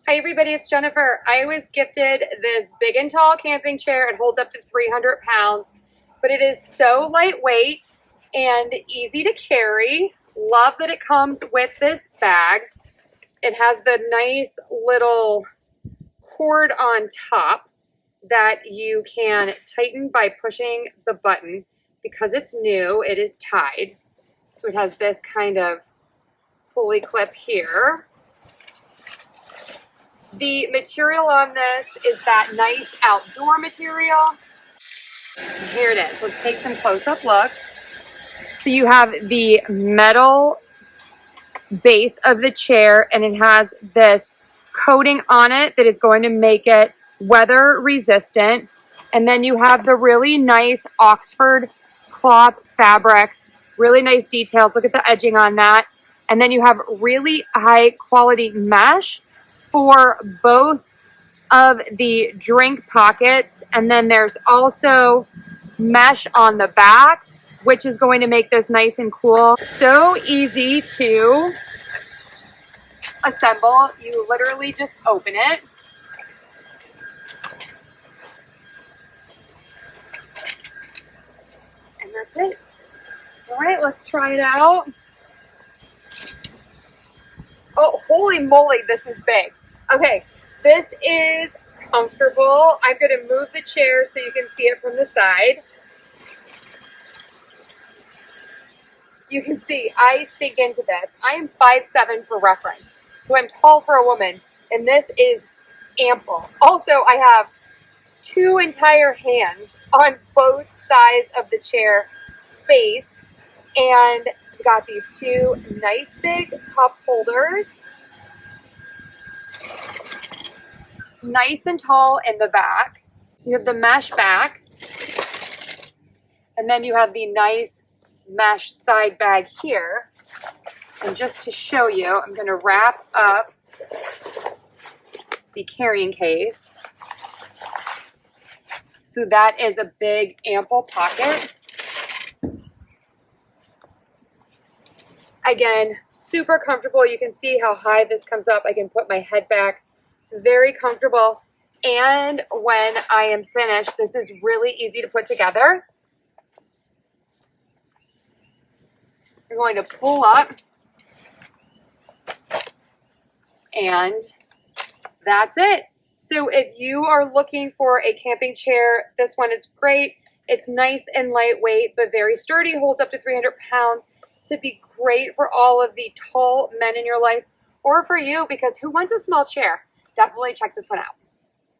Hi everybody, it's Jennifer. I was gifted this big and tall camping chair. It holds up to 300 pounds, but it is so lightweight and easy to carry. Love that it comes with this bag. It has the nice little cord on top that you can tighten by pushing the button. Because it's new, it is tied. So it has this kind of pulley clip here. The material on this is that nice outdoor material. Here it is. Let's take some close-up looks. So you have the metal base of the chair, and it has this coating on it that is going to make it weather resistant. And then you have the really nice Oxford cloth fabric, really nice details. Look at the edging on that. And then you have really high quality mesh for both of the drink pockets, and then there's also mesh on the back, which is going to make this nice and cool. So easy to assemble. You literally just open it. And that's it. All right, let's try it out. Oh, holy moly, this is big. Okay, this is comfortable. I'm going to move the chair so you can see it from the side. You can see I sink into this. I am 5'7" for reference, so I'm tall for a woman, and this is ample. Also, I have two entire hands on both sides of the chair space, and we got these two nice big cup holders. It's nice and tall in the back. You have the mesh back, and then you have the nice mesh side bag here. And just to show you, I'm going to wrap up the carrying case. So that is a big, ample pocket. Again, super comfortable. You can see how high this comes up. I can put my head back. It's very comfortable. And when I am finished, this is really easy to put together. You're going to pull up, and that's it. So if you are looking for a camping chair, this one is great. It's nice and lightweight, but very sturdy, holds up to 300 pounds. So it'd be great for all of the tall men in your life, or for you, because who wants a small chair? Definitely check this one out.